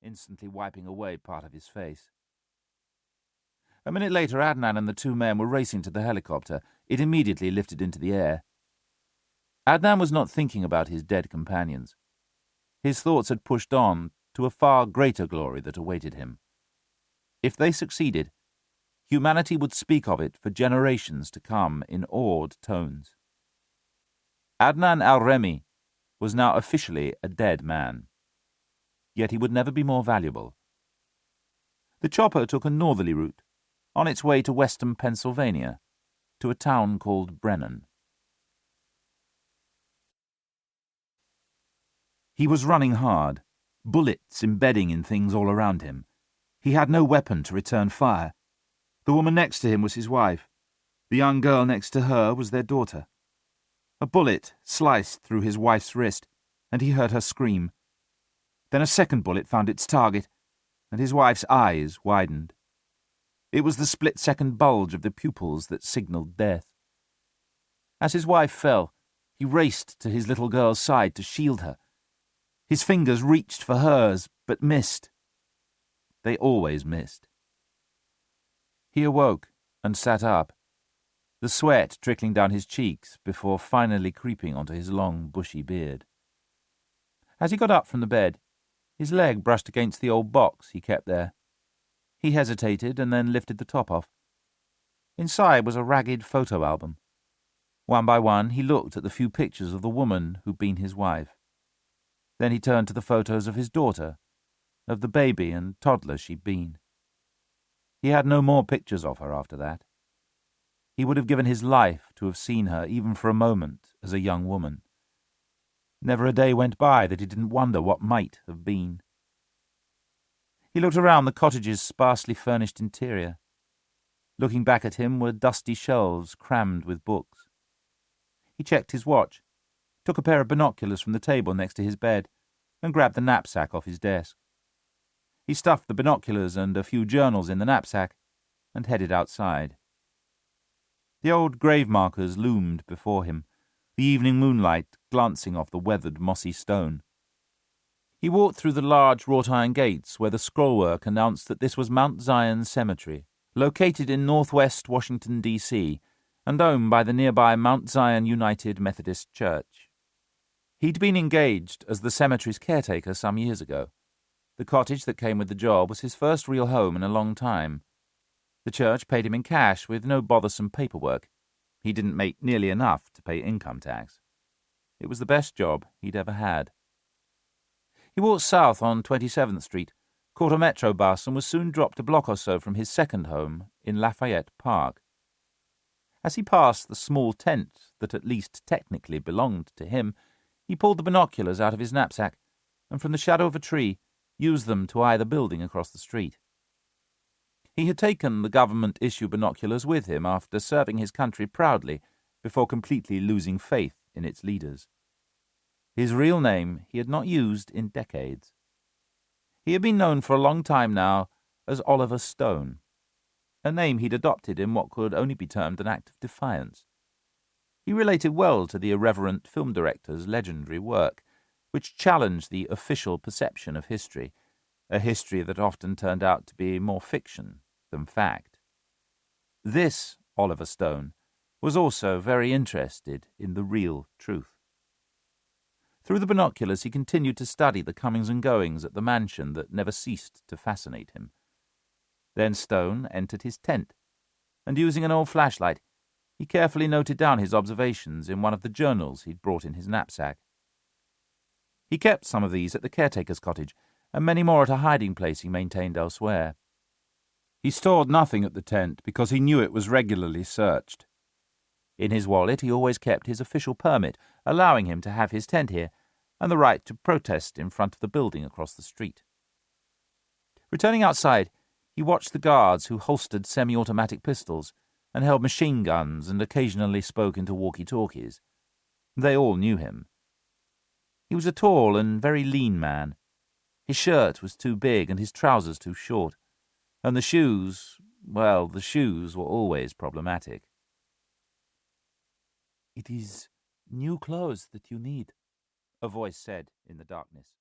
instantly wiping away part of his face. A minute later, Adnan and the two men were racing to the helicopter. It immediately lifted into the air. Adnan was not thinking about his dead companions. His thoughts had pushed on to a far greater glory that awaited him. If they succeeded, humanity would speak of it for generations to come in awed tones. Adnan al-Remi was now officially a dead man. Yet he would never be more valuable. The chopper took a northerly route, on its way to western Pennsylvania, to a town called Brennan. He was running hard, bullets embedding in things all around him. He had no weapon to return fire. The woman next to him was his wife. The young girl next to her was their daughter. A bullet sliced through his wife's wrist, and he heard her scream. Then a second bullet found its target, and his wife's eyes widened. It was the split-second bulge of the pupils that signalled death. As his wife fell, he raced to his little girl's side to shield her. His fingers reached for hers, but missed. They always missed. He awoke and sat up, the sweat trickling down his cheeks before finally creeping onto his long, bushy beard. As he got up from the bed, his leg brushed against the old box he kept there. He hesitated and then lifted the top off. Inside was a ragged photo album. One by one, he looked at the few pictures of the woman who'd been his wife. Then he turned to the photos of his daughter, of the baby and toddler she'd been. He had no more pictures of her after that. He would have given his life to have seen her, even for a moment, as a young woman. Never a day went by that he didn't wonder what might have been. He looked around the cottage's sparsely furnished interior. Looking back at him were dusty shelves crammed with books. He checked his watch, took a pair of binoculars from the table next to his bed, and grabbed the knapsack off his desk. He stuffed the binoculars and a few journals in the knapsack and headed outside. The old grave markers loomed before him, the evening moonlight glancing off the weathered mossy stone. He walked through the large wrought-iron gates where the scrollwork announced that this was Mount Zion Cemetery, located in northwest Washington, D.C., and owned by the nearby Mount Zion United Methodist Church. He'd been engaged as the cemetery's caretaker some years ago. The cottage that came with the job was his first real home in a long time. The church paid him in cash with no bothersome paperwork. He didn't make nearly enough to pay income tax. It was the best job he'd ever had. He walked south on 27th Street, caught a metro bus, and was soon dropped a block or so from his second home in Lafayette Park. As he passed the small tent that at least technically belonged to him, he pulled the binoculars out of his knapsack, and from the shadow of a tree used them to eye the building across the street. He had taken the government-issue binoculars with him after serving his country proudly before completely losing faith in its leaders. His real name he had not used in decades. He had been known for a long time now as Oliver Stone, a name he'd adopted in what could only be termed an act of defiance. He related well to the irreverent film director's legendary work, which challenged the official perception of history, a history that often turned out to be more fiction than fact. This Oliver Stone was also very interested in the real truth. Through the binoculars he continued to study the comings and goings at the mansion that never ceased to fascinate him. Then Stone entered his tent, and using an old flashlight, he carefully noted down his observations in one of the journals he'd brought in his knapsack. He kept some of these at the caretaker's cottage, and many more at a hiding place he maintained elsewhere. He stored nothing at the tent because he knew it was regularly searched. In his wallet he always kept his official permit, allowing him to have his tent here, and the right to protest in front of the building across the street. Returning outside, he watched the guards who holstered semi-automatic pistols and held machine guns and occasionally spoke into walkie-talkies. They all knew him. He was a tall and very lean man. His shirt was too big and his trousers too short, and the shoes, well, the shoes were always problematic. "It is new clothes that you need," a voice said in the darkness.